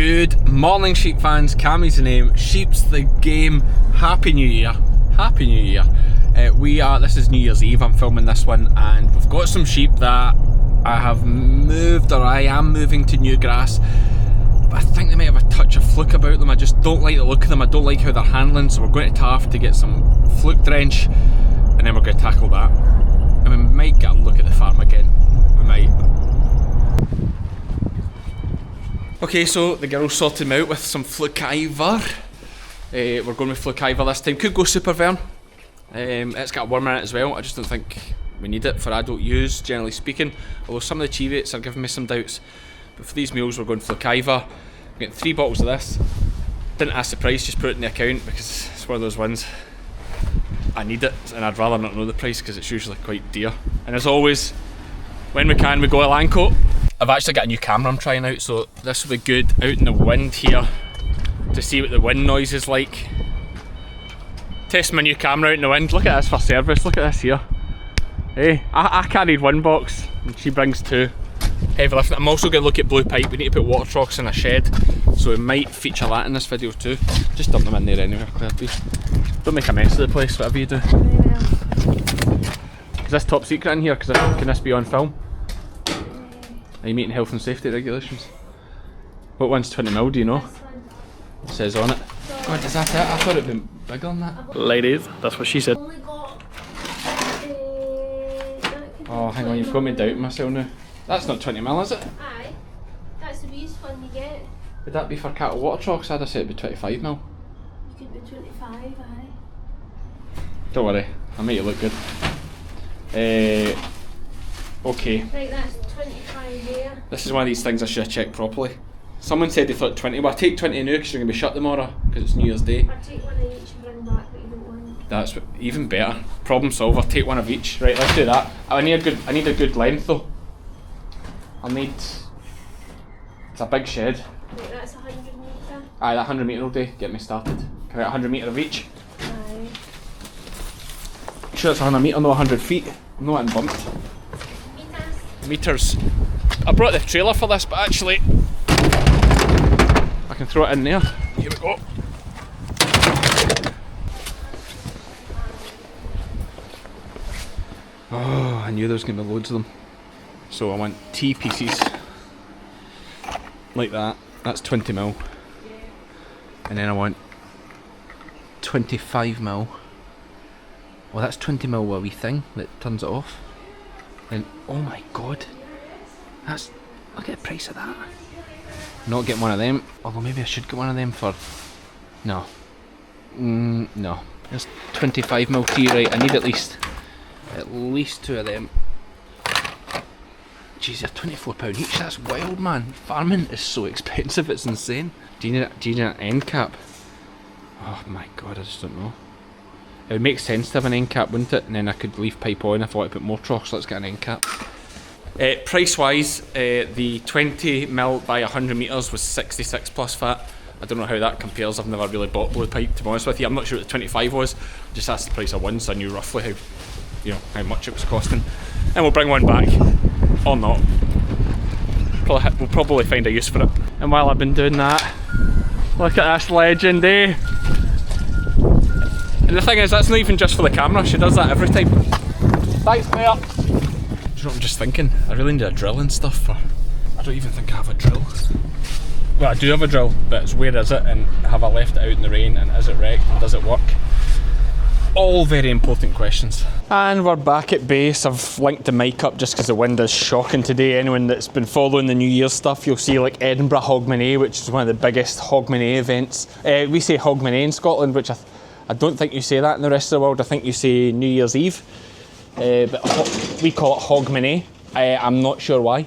Good morning, sheep fans. Cammy's the name, sheep's the game. Happy New Year. Happy New Year. This is New Year's Eve, I'm filming this one, and we've got some sheep that I have moved, or I am moving to new grass. But I think they might have a touch of fluke about them. I just don't like the look of them, I don't like how they're handling, so we're going to Taff to get some fluke drench, and then we're going to tackle that. And we might get a look at the farm again. We might. Okay, so the girls sorted me out with some fluke ivor. We're going with fluke ivor this time. Could go super vern. It's got a worm in it as well. I just don't think we need it for adult use, generally speaking. Although some of the chevates are giving me some doubts. But for these meals, we're going fluke ivor. I'm getting 3 bottles of this. Didn't ask the price, just put it in the account because it's one of those ones. I need it, and I'd rather not know the price because it's usually quite dear. And as always, when we can, we go to Lancote. I've actually got a new camera I'm trying out, so this will be good out in the wind here to see what the wind noise is like. Test my new camera out in the wind. Look at this for service, look at this here. Hey, I carried 1 box and she brings 2. Heavy lifting. I'm also going to look at blue pipe. We need to put water trucks in a shed, so we might feature that in this video too. Just dump them in there anyway, Claire, please. Don't make a mess of the place, whatever you do. Is this top secret in here? Can this be on film? Are you meeting health and safety regulations? What one's 20mm, do you know? It says on it. God, is that it? I thought it'd been bigger than that. Ladies, that's what she said. Oh, hang on, you've got me doubting myself now. That's not 20mm, is it? Aye. That's the wee one you get. Would that be for cattle water trucks? I'd have said it'd be 25mm. You could be 25, aye. Don't worry, I'll make it look good. Okay. Right, that's 25 there. This is one of these things I should have checked properly. Someone said they thought 20, well, I'll take 20 now because you're going to be shut tomorrow because it's New Year's Day. I'll take one of each and bring back what you don't want. That's even better. Problem solver, take one of each. Right, let's do that. I need a good length though. I'll need, it's a big shed. Right, that's 100 metre. Aye, that 100 metre will do, get me started. Can I get 100 metre of each? Aye. Sure it's 100 metre, no 100 feet. I'm not getting bumped. Meters. I brought the trailer for this, but actually I can throw it in there. Here we go. Oh, I knew there was going to be loads of them. So I want T pieces like that. That's 20mm. And then I want 25mm. Well, that's 20mm with a wee thing that turns it off. And oh my god, that's, look at the price of that. Not getting one of them, although maybe I should get one of them for, no. No, there's 25mm T, right, I need at least 2 of them. Jeez, they're £24 each, that's wild, man. Farming is so expensive, it's insane. Do you need an end cap? Oh my god, I just don't know. It would make sense to have an end cap, wouldn't it? And then I could leave pipe on if I want to put more trucks. Let's get an end cap. Price wise, the 20mm by 100 metres was 66 plus VAT. I don't know how that compares. I've never really bought blue pipe, to be honest with you. I'm not sure what the 25 was. I just asked the price of one, so I knew roughly how much it was costing. And we'll bring one back, or not. We'll probably find a use for it. And while I've been doing that, look at this legend, eh? And the thing is, that's not even just for the camera, she does that every time. Thanks, Claire! Do you know what I'm just thinking? I really need a drill and stuff. I don't even think I have a drill. Well, I do have a drill, but it's where is it, and have I left it out in the rain, and is it wrecked, and does it work? All very important questions. And we're back at base. I've linked the mic up just because the wind is shocking today. Anyone that's been following the New Year's stuff, you'll see like Edinburgh Hogmanay, which is one of the biggest Hogmanay events. We say Hogmanay in Scotland, which I don't think you say that in the rest of the world. I think you say New Year's Eve, but we call it Hogmanay. I'm not sure why,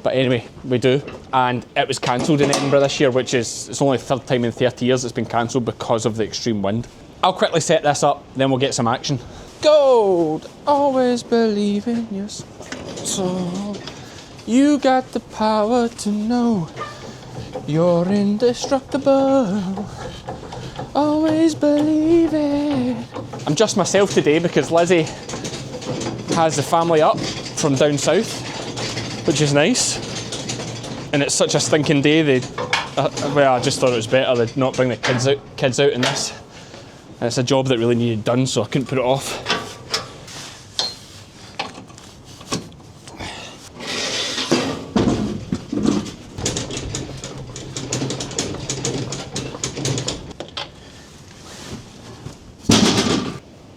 but anyway, we do. And it was cancelled in Edinburgh this year, which is, it's only the 3rd time in 30 years it's been cancelled because of the extreme wind. I'll quickly set this up, then we'll get some action. Gold, always believe in your soul. You got the power to know you're indestructible. Always believe it. I'm just myself today because Lizzie has the family up from down south, which is nice. And it's such a stinking day, they Well, I just thought it was better to not bring the kids out in this. And it's a job that really needed done, so I couldn't put it off.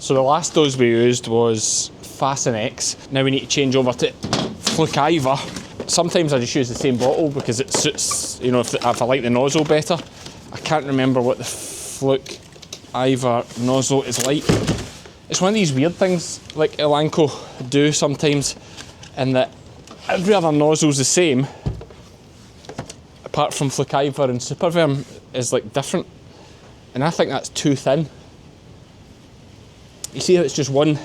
So the last dose we used was Fasten X. Now we need to change over to Fluke Ivor. Sometimes I just use the same bottle because it suits, you know, if I like the nozzle better. I can't remember what the Fluke Ivor nozzle is like. It's one of these weird things like Elanco do sometimes, in that every other nozzle's the same, apart from Fluke Ivor and Superverm is like different. And I think that's too thin. You see how it's just one.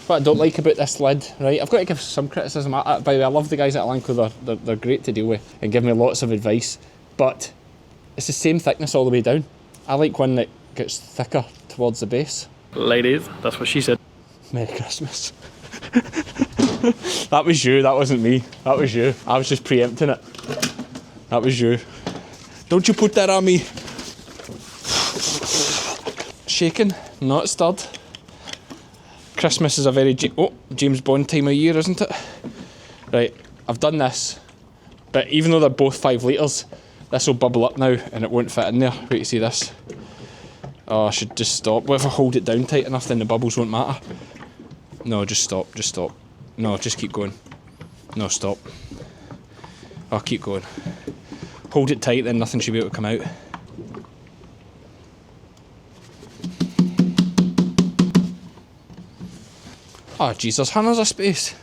What I don't like about this lid, right? I've got to give some criticism. By the way, I love the guys at Elanco. They're great to deal with and give me lots of advice. But it's the same thickness all the way down. I like one that gets thicker towards the base. Ladies, that's what she said. Merry Christmas. That was you, that wasn't me. That was you. I was just preempting it. That was you. Don't you put that on me. Shaken, not stirred. Christmas is a very James Bond time of year, isn't it? Right, I've done this, but even though they're both 5 litres, this will bubble up now and it won't fit in there. Wait to see this. Oh, I should just stop. What if I hold it down tight enough, then the bubbles won't matter? No, just stop, just stop. No, just keep going. No, stop. Oh, keep going. Hold it tight, then nothing should be able to come out. Oh jeez, there's hundreds of space.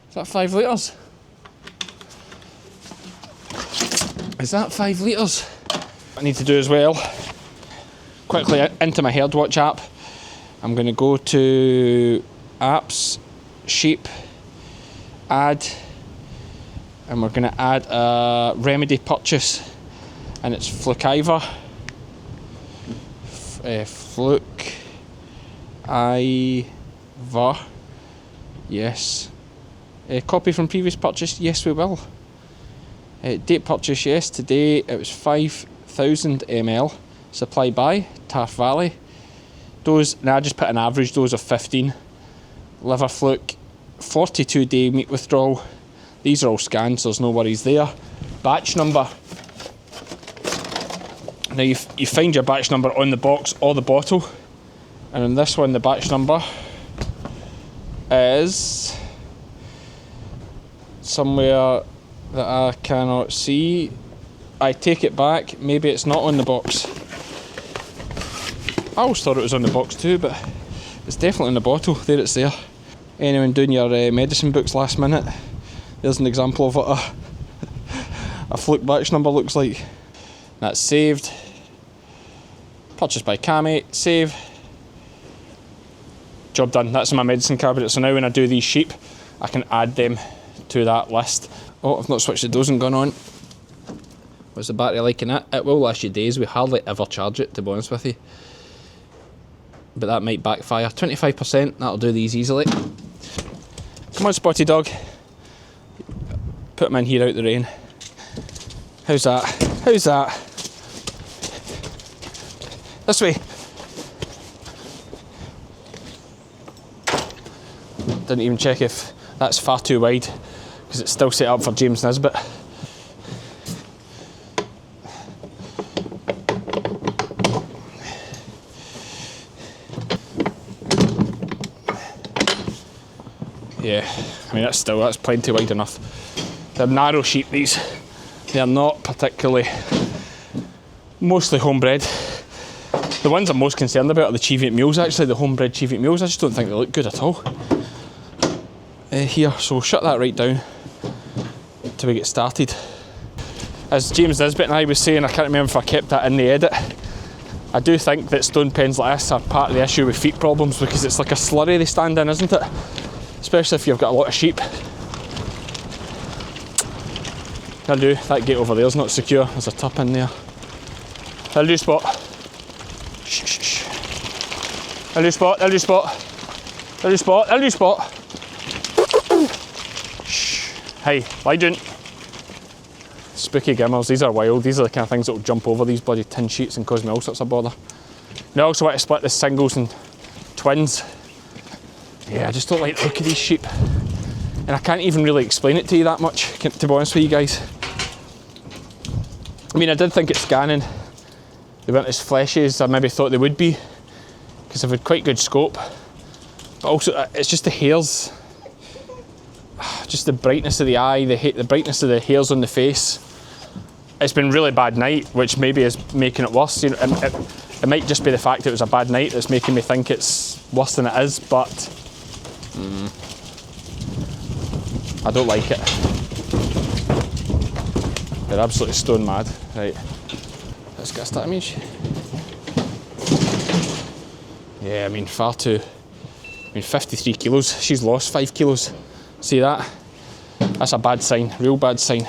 Is that 5 litres? Is that 5 litres? What I need to do as well, quickly into my Herdwatch app, I'm going to go to apps, sheep, add, and we're going to add a remedy purchase, and it's Fluke Ivor. Fluke Ivor, yes. Copy from previous purchase, yes we will. Date purchase, yes, today it was 5,000 ml. Supply by Taff Valley. Dose, now I just put an average dose of 15. Liver fluke, 42 day meat withdrawal. These are all scanned, so there's no worries there. Batch number. Now you find your batch number on the box or the bottle. And in this one, the batch number is somewhere that I cannot see. I take it back, maybe it's not on the box. I always thought it was on the box too, but it's definitely in the bottle. There, it's there. Anyone doing your medicine books last minute, there's an example of what a fluke batch number looks like. That's saved. Purchased by Cammy, save. Job done. That's in my medicine cabinet, so now when I do these sheep, I can add them to that list. Oh, I've not switched the dosing gun on. What's the battery like in it? It will last you days. We hardly ever charge it, to be honest with you. But that might backfire. 25%, that'll do these easily. Come on, Spotty dog. Put them in here out the rain. How's that? How's that? This way. Didn't even check if that's far too wide, because it's still set up for James Nisbet. Yeah, I mean that's plenty wide enough. They're narrow sheep, these. They're not particularly, mostly homebred. The ones I'm most concerned about are the Cheviot mules actually, the homebred Cheviot mules. I just don't think they look good at all. Here, so we'll shut that right down till we get started. As James Nisbet and I was saying, I can't remember if I kept that in the edit, I do think that stone pens like this are part of the issue with feet problems, because it's like a slurry they stand in, isn't it? Especially if you've got a lot of sheep. That'll do, that gate over there's not secure, there's a tup in there. That'll do, Spot. Shh, shh, shh. That'll do, Spot, that'll do, Spot. That'll do, Spot, that'll do, Spot. Shh. Hey, lie down. Spooky gimmers, these are wild. These are the kind of things that will jump over these bloody tin sheets and cause me all sorts of bother. Now I also want to split the singles and twins. Yeah, I just don't like the look of these sheep. And I can't even really explain it to you that much, to be honest with you guys. I mean, I did think at scanning they weren't as fleshy as I maybe thought they would be, because they've had quite good scope. But also, it's just the hairs, just the brightness of the eye, the brightness of the hairs on the face. It's been a really bad night, which maybe is making it worse. You know, it might just be the fact that it was a bad night that's making me think it's worse than it is, but I don't like it. They're absolutely stone mad. Right, let's get a start image. Yeah, I mean, far too. I mean, 53 kilos. She's lost 5 kilos. See that? That's a bad sign, real bad sign.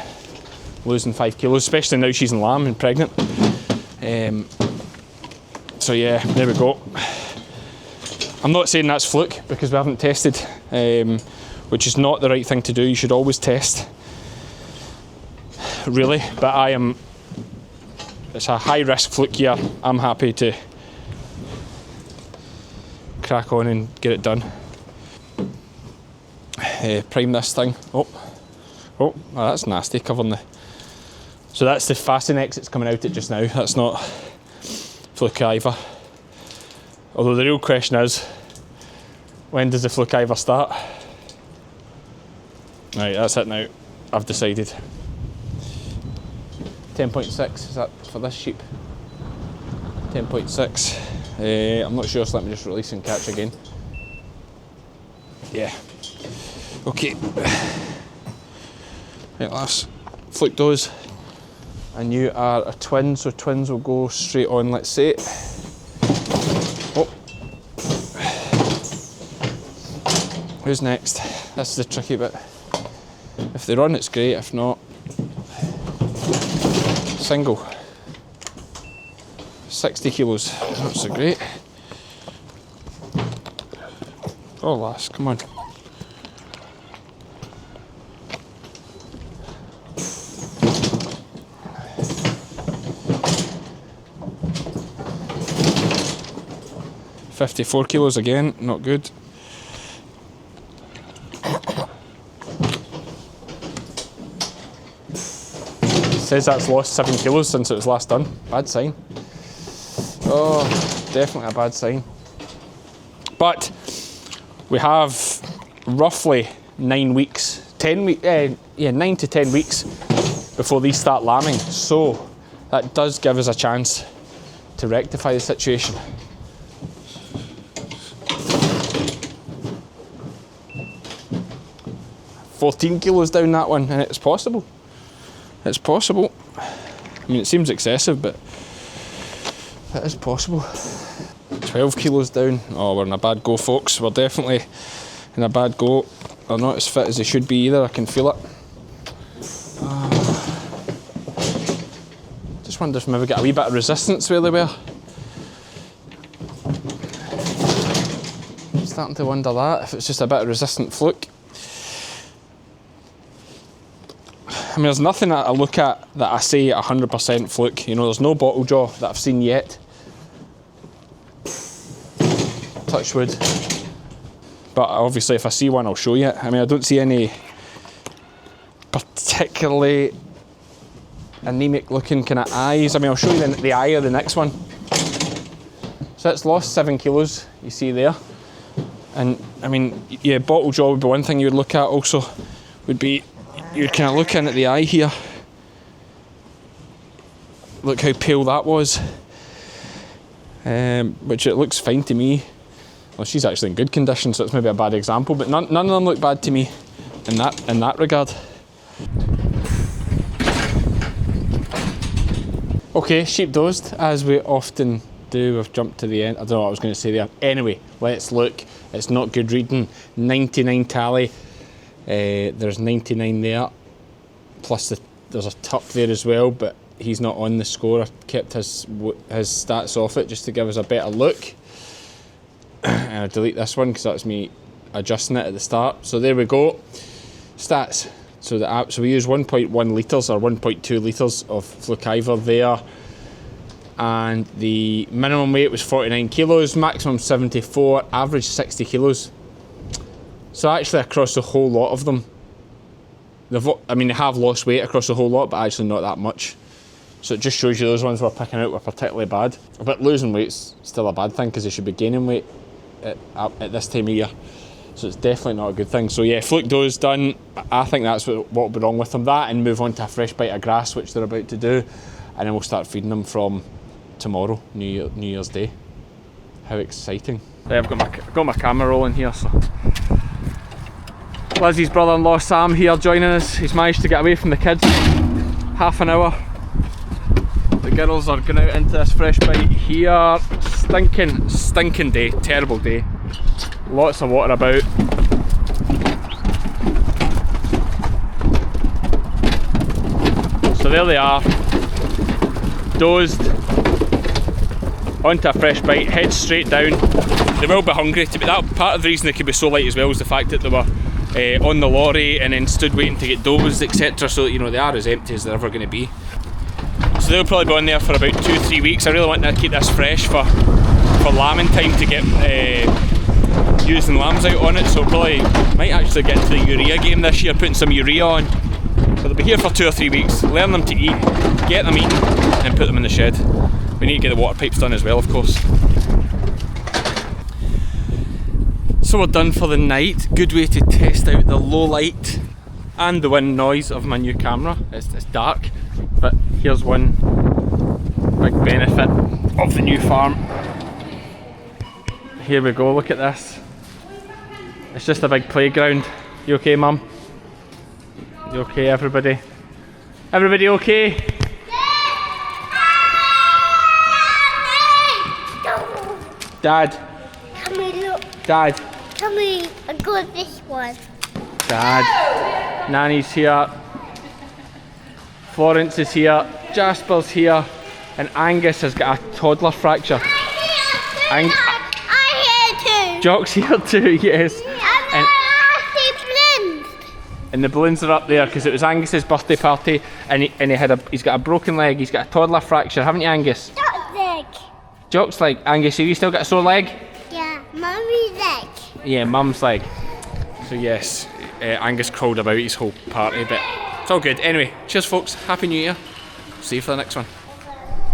Losing 5 kilos, especially now she's in lamb and pregnant. So yeah, there we go. I'm not saying that's fluke because we haven't tested, which is not the right thing to do. You should always test, really. But it's a high risk fluke here. I'm happy to crack on and get it done. Prime this thing. Oh, that's nasty, covering the... So that's the fasten exits coming out it just now. That's not fluke either. Although the real question is, when does the fluke either start? Right, that's it now. I've decided. 10.6, is that for this sheep? 10.6. I'm not sure, so let me just release and catch again. Yeah. Okay. Right, lass. Fluke those. And you are a twin, so twins will go straight on, let's say. Oh. Who's next? This is the tricky bit. If they're on, it's great. If not, single. 60 kilos. Not so great. Oh, lass, come on. $54 kilos again, not good. It says that's lost 7 kilos since it was last done. Bad sign. Oh, definitely a bad sign. But we have roughly 9 weeks, 9 to 10 weeks before these start lambing. So that does give us a chance to rectify the situation. 14 kilos down that one, and it's possible. It's possible. I mean, it seems excessive, but it is possible. 12 kilos down. Oh, we're in a bad go, folks. We're definitely in a bad go. They're not as fit as they should be either, I can feel it. Just wonder if maybe we get a wee bit of resistance where they were. Starting to wonder that, if it's just a bit of resistant fluke. I mean, there's nothing that I look at that I say 100% fluke. You know, there's no bottle jaw that I've seen yet. Touch wood. But obviously if I see one, I'll show you it. I mean, I don't see any particularly anemic looking kind of eyes. I mean, I'll show you the eye of the next one. So it's lost 7 kilos, you see there. And I mean, yeah, bottle jaw would be one thing you would look at also, would be, you'd kind of look in at the eye here. Look how pale that was. Which it looks fine to me. Well, she's actually in good condition, so it's maybe a bad example, but none of them look bad to me in that regard. Okay, sheep dozed, as we often do. We've jumped to the end. I don't know what I was going to say there. Anyway, let's look. It's not good reading. 99 tally. There's 99 there. Plus there's a tuck there as well, but he's not on the score. I kept his stats off it just to give us a better look. And I delete this one because that's me adjusting it at the start. So there we go. Stats. So so we use 1.1 litres or 1.2 litres of Flukiver there, and the minimum weight was 49 kilos, maximum 74, average 60 kilos. So actually across the whole lot of them, they have lost weight across the whole lot, but actually not that much. So it just shows you those ones we're picking out were particularly bad. But losing weight's still a bad thing because they should be gaining weight at this time of year. So it's definitely not a good thing. So yeah, fluke does done. I think that's what will be wrong with them. That, and move on to a fresh bite of grass, which they're about to do. And then we'll start feeding them from tomorrow, New Year's Day. How exciting. Yeah, I've got my camera rolling here, so. Lizzie's brother-in-law Sam here joining us. He's managed to get away from the kids half an hour. The girls are going out into this fresh bite here. Stinking day, terrible day. Lots of water about. So there they are, dozed, onto a fresh bite, head straight down. They will be hungry. That part of the reason they could be so light as well is the fact that they were on the lorry and then stood waiting to get dozed, etc. So you know they are as empty as they're ever going to be. So they'll probably be on there for about 2-3 weeks. I really want to keep this fresh for lambing time to get ewes and lambs out on it. So probably might actually get into the urea game this year, putting some urea on. But they'll be here for 2 or 3 weeks. Learn them to eat, get them eaten, and put them in the shed. We need to get the water pipes done as well, of course. So we're done for the night. Good way to test out the low light and the wind noise of my new camera. It's dark, but here's one big benefit of the new farm. Here we go, look at this. It's just a big playground. You okay, Mum? You okay, everybody? Everybody okay? Dad. Come here, look. Dad. Come here, I got this one. Dad. Nanny's here. Florence is here. Jasper's here. And Angus has got a toddler fracture. I'm here too. Jock's here too, yes. And the balloons are up there because it was Angus's birthday party, and he's got a broken leg. He's got a toddler fracture, haven't you, Angus? Jock's leg. Jock's leg. Angus, have you still got a sore leg? Yeah, Mummy's leg. Yeah, Mum's leg. So yes, Angus crawled about his whole party, but it's all good. Anyway, cheers folks, Happy New Year. See you for the next one.